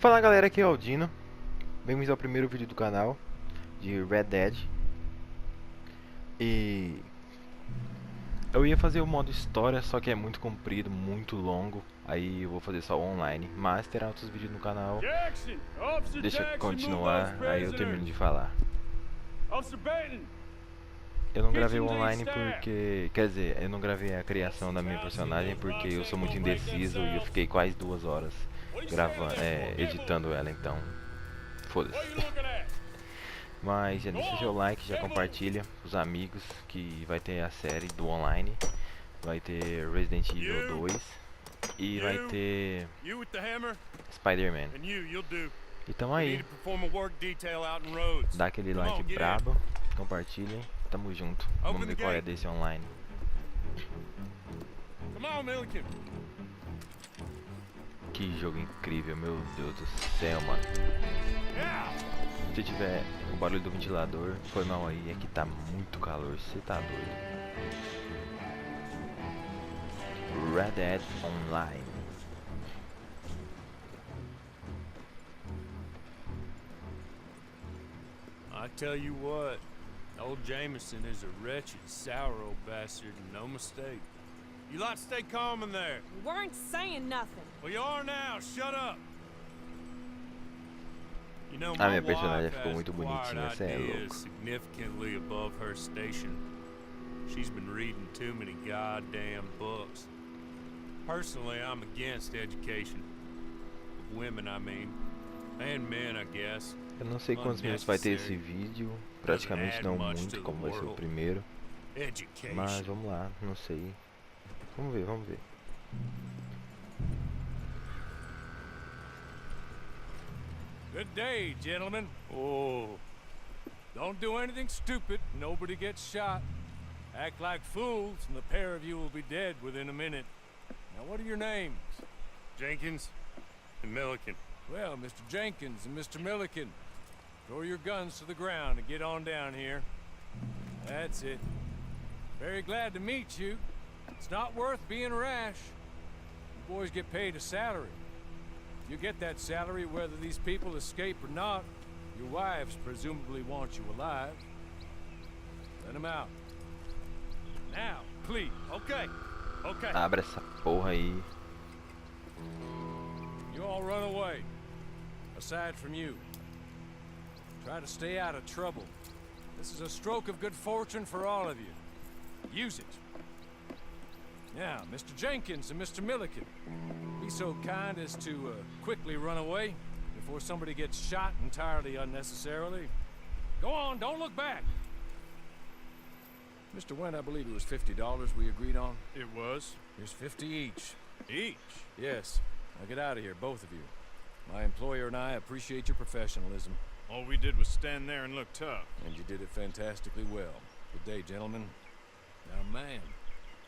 Fala galera, aqui é o Aldino. Bem-vindos ao primeiro vídeo do canal de Red Dead. E eu ia fazer o modo história, só que é muito comprido, muito longo. Aí eu vou fazer só online, mas terá outros vídeos no canal. Deixa eu continuar, aí eu termino de falar. Eu não gravei o online porque... Quer dizer, eu não gravei a criação da minha personagem porque eu sou muito indeciso e eu fiquei quase 2 horas gravando, editando ela, então... Foda-se. Mas já deixa seu like, já compartilha com os amigos que vai ter a série do online. Vai ter Resident Evil 2 e vai ter Spider-Man. E tamo aí. Dá aquele like brabo, compartilhem, tamo junto. Vamos ver qual é desse online. Que jogo incrível, meu Deus do céu, mano. Se tiver o barulho do ventilador, foi mal aí, é que tá muito calor, você tá doido. Red Dead Online. I tell you what, old Jameson is a wretched, sour old bastard, and no mistake. You lot stay calm in there. We weren't saying nothing. Well, you are now. Shut up. You know, A my minha personagem wife ficou has muito acquired bonitinha, cê é ideas louco. significantly above her station. She's been reading too many goddamn books. Personally, I'm against education. Of women, I mean. And men, I guess. Eu não sei quantos minutos vai ter esse vídeo, praticamente não muito, como vai ser o primeiro. Mas Education. vamos lá, não sei. Vamos ver, vamos ver. Good day, gentlemen. Oh, don't do anything stupid. Nobody gets shot. Act like fools, and the pair of you will be dead within a minute. Now, what are your names? Jenkins and Milliken. Well, Mr. Jenkins and Mr. Milliken, throw your guns to the ground and get on down here. That's it. Very glad to meet you. It's not worth being rash. You boys get paid a salary. You get that salary whether these people escape or not. Your wives presumably want you alive. Let them out. Now, please. Okay. Okay. Abra essa porra aí. You all run away. Aside from you. Try to stay out of trouble. This is a stroke of good fortune for all of you. Use it. Now, Mr. Jenkins and Mr. Milliken, be so kind as to quickly run away before somebody gets shot entirely unnecessarily. Go on, don't look back. Mr. Wynn, I believe it was $50 we agreed on. It was. Here's 50 each. Each? Yes. Now get out of here, both of you. My employer and I appreciate your professionalism. All we did was stand there and look tough. And you did it fantastically well. Good day, gentlemen. Now, man,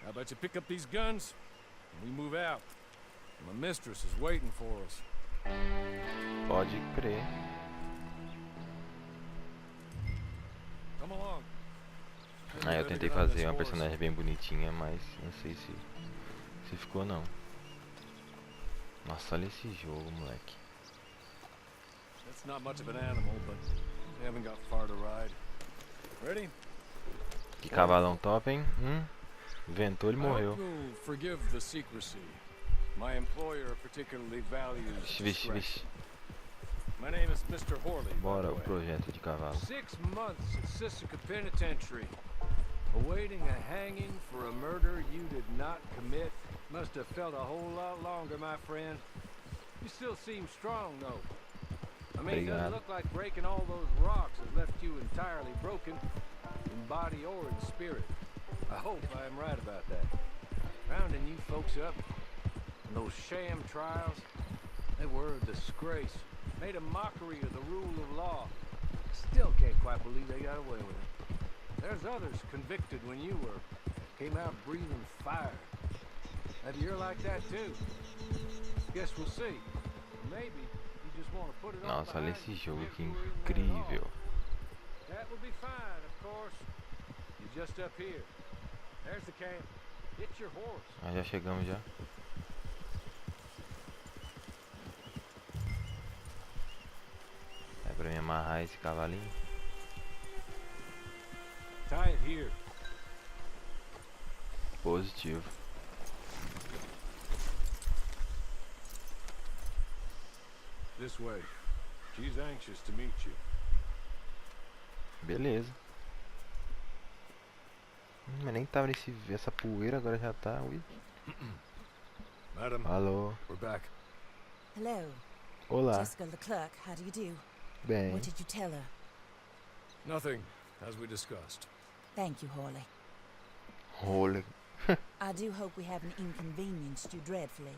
how about you pick up these guns and we move out? My mistress is waiting for us. Pode crer. Come along. Ah, eu tentei fazer uma personagem bem bonitinha, mas não sei se ficou não. Nossa, olha esse jogo, moleque. That's not much of an animal, but they haven't got far to ride. Ready? Que cavalão top, hein? Ventou, ele I hope morreu. you'll forgive the secrecy. My employer particularly values Vixe, vixe, discretion. vixe. My name is Mr. Horley. by Bora, the o way. projeto de cavalo. 6 months at Sisika Penitentiary, awaiting a hanging for a murder you did not commit. Must have felt a whole lot longer, my friend. You still seem strong, though. I mean, it doesn't Obrigado. look like breaking all those rocks has left you entirely broken, in body or in spirit. I hope I am right about that. Rounding you folks up, and those sham trials, they were a disgrace. Made a mockery of the rule of law. Still can't quite believe they got away with it. There's others convicted when you were. Came out breathing fire. Maybe you're like that too. Guess we'll see. Maybe you just want to put it all Nossa, olha behind esse you jogo, if que you were in there at all. incrível. That will be fine, of course. You're just up here. There's the camp. Get your horse. Ah, já chegamos já. pra me amarrar esse cavalinho. Tie it here. Positivo. This way. She's anxious to meet you. Beleza. Mas nem tava essa poeira, agora já tá. Ui. Madam, Alô. we're back. Hello, Olá. Jessica Leclerc. How do you do? Bem. What did you tell her? Nothing, as we discussed. Thank you, Hawley. Rolê. I do hope we haven't inconvenienced you dreadfully.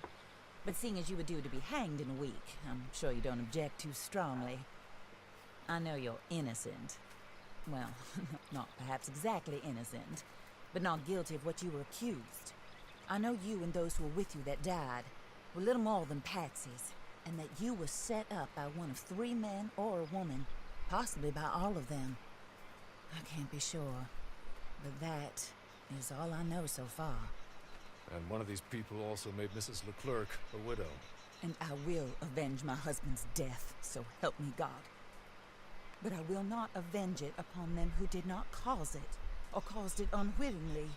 But seeing as you were due to be hanged in a week, I'm sure you don't object too strongly. I know you're innocent. Well, not perhaps exactly innocent, but not guilty of what you were accused. I know you and those who were with you that died were little more than patsies, and that you were set up by one of 3 men or a woman, possibly by all of them. I can't be sure, but that is all I know so far. And one of these people also made Mrs. Leclerc a widow. And I will avenge my husband's death, so help me God. But I will not avenge it upon them who did not cause it, or caused it unwittingly.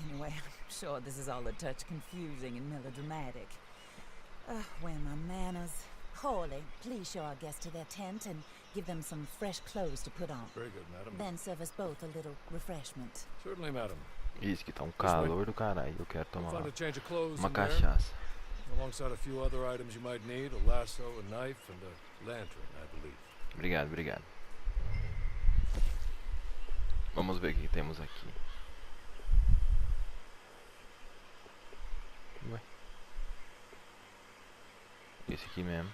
Anyway, I'm sure this is all a touch confusing and melodramatic. Where are my manners? Hawley, please show our guests to their tent and give them some fresh clothes to put on. Very good, madam. Then serve us both a little refreshment. Certainly, madam. Isso que tá um calor do caralho. Eu quero tomar We'll find a change of clothes uma in there, cachaça. alongside a few other items you might need, a lasso, a knife, and a lantern, I believe. Obrigado, obrigado. Vamos ver o que temos aqui. Ué. Esse aqui mesmo.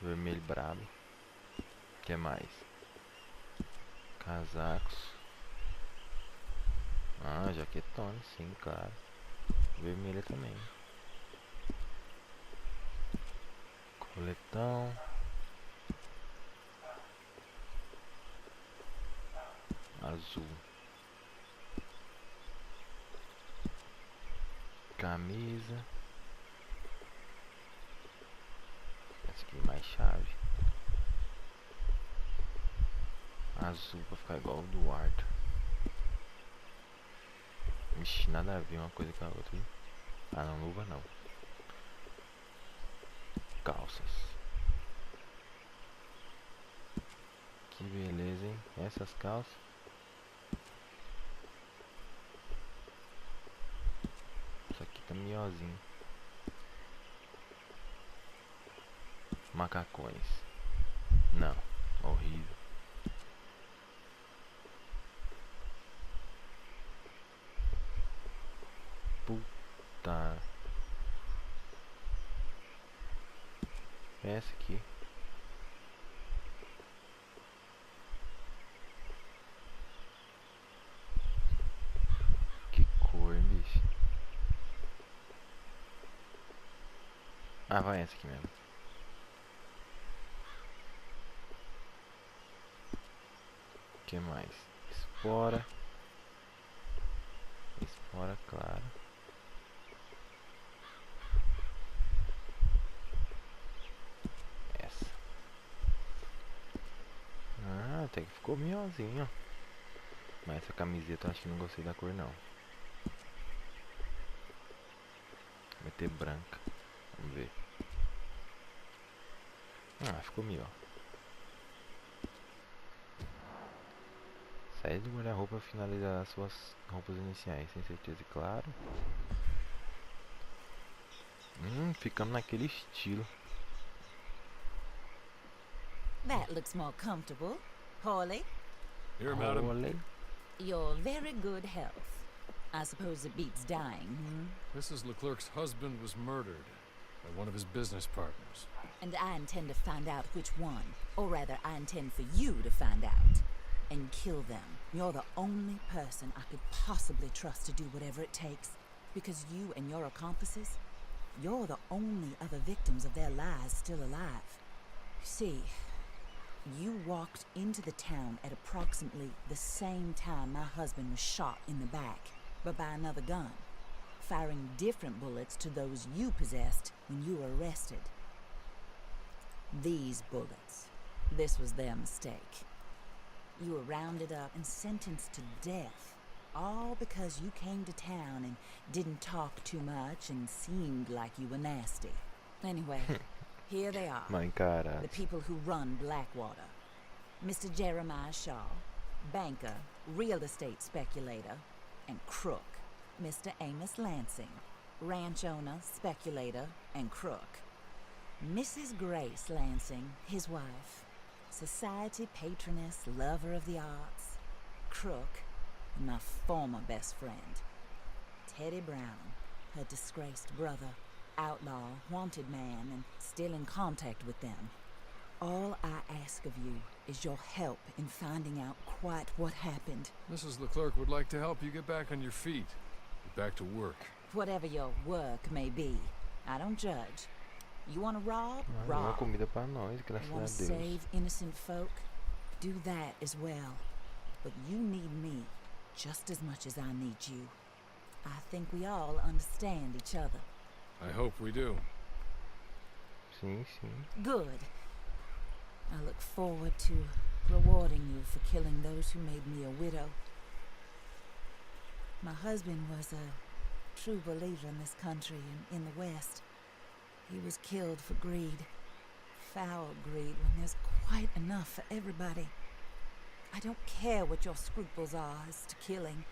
Vermelho brabo. O que mais? Casacos. Ah, jaquetona, sim, claro. Vermelha também. Coletão. Azul. Camisa. Essa aqui mais chave. Azul pra ficar igual o do Arthur. Ixi, nada a ver uma coisa com a outra, hein? Ah não, luva não. Calças. Que beleza, hein? Essas calças. Isso aqui tá melhorzinho. Macacões. Não, horrível. Puta. Essa aqui. Que cor, hein, bicho? Ah, vai essa aqui mesmo. O que mais? Espora. Espora, claro. Essa. Ah, até que ficou melhorzinho. Mas essa camiseta eu acho que não gostei da cor não. Vai ter branca. Vamos ver. Ah, ficou melhor. Sai do guarda-roupa finalizar as suas roupas iniciais, sem certeza, claro. Ficamos naquele estilo. That looks more comfortable. Hawley, Here, madam. Olha. your very good health. I suppose it beats dying, Mrs. Leclerc's husband was murdered by one of his business partners. And I intend to find out which one. Or rather, I intend for you to find out. And kill them. You're the only person I could possibly trust to do whatever it takes. Because you and your accomplices, you're the only other victims of their lies still alive. You see, you walked into the town at approximately the same time my husband was shot in the back, but by another gun, firing different bullets to those you possessed when you were arrested. these bullets. This was their mistake. You were rounded up and sentenced to death, all because you came to town and didn't talk too much and seemed like you were nasty. Anyway, here they are, Mãe, cara. the people who run Blackwater. Mr. Jeremiah Shaw, banker, real estate speculator, and crook. Mr. Amos Lansing, ranch owner, speculator, and crook. Mrs. Grace Lansing, his wife, society patroness, lover of the arts, crook, and my former best friend. Teddy Brown, her disgraced brother, outlaw, wanted man, and still in contact with them. All I ask of you is your help in finding out quite what happened. Mrs. Leclerc would like to help you get back on your feet. Get back to work. Whatever your work may be, I don't judge. You want to rob? Uma Rob. comida pra nós, You graças want to a Deus. save innocent folk? Do that as well. But you need me just as much as I need you. I think we all understand each other. I hope we do. Sim, sim. Good. I look forward to rewarding you for killing those who made me a widow. My husband was a true believer in this country and in the West. He was killed for greed. Foul greed when there's quite enough for everybody. I don't care what your scruples are as to killing.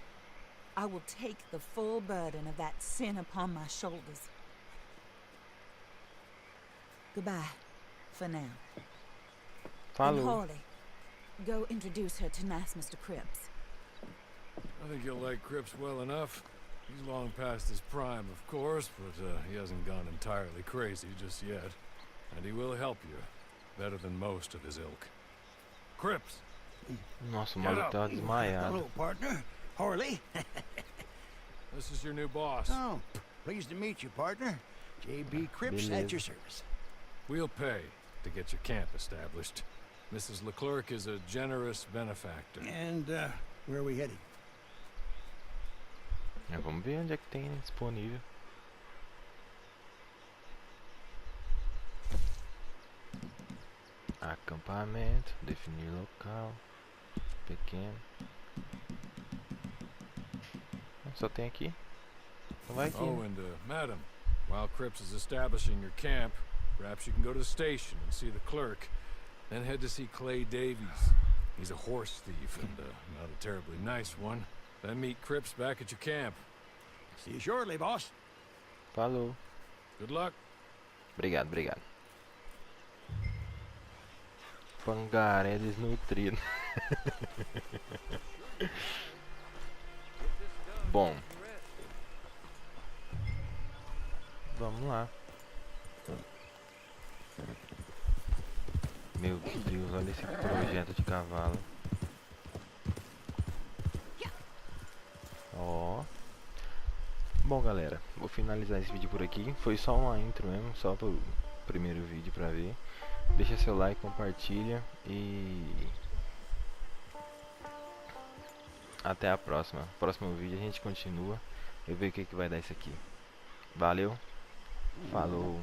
I will take the full burden of that sin upon my shoulders. Goodbye, for now. And Falou. Hawley, go introduce her to nice Mr. Cripps. I think you'll like Cripps well enough. He's long past his prime, of course, but he hasn't gone entirely crazy just yet. And he will help you, better than most of his ilk. Cripps! Nossa, o maluco tava desmaiado. Hello, partner. Harley. This is your new boss. Oh, pleased to meet you, partner. J.B. Cripps at your service. We'll pay to get your camp established. Mrs. Leclerc is a generous benefactor. And, where are we headed? É, vamos ver onde é que tem disponível. Acampamento, definir local, pequeno. Só tem aqui. Então vai aqui. Oh, né? and, madam, while Cripps is establishing your camp, perhaps you can go to the station and see the clerk. Then head to see Clay Davies. He's a horse thief and not a terribly nice one. Then meet Cripps back at your camp. See you shortly, boss. Falou. Good luck. Obrigado, obrigado. Pangaré desnutrido. Bom. Vamos lá. Meu Deus, olha esse projeto de cavalo. Ó. Bom, galera, vou finalizar esse vídeo por aqui. Foi só uma intro mesmo, só pro primeiro vídeo pra ver. Deixa seu like, compartilha e até a próxima. Próximo vídeo a gente continua. Eu ver o que vai dar isso aqui. Valeu. Falou.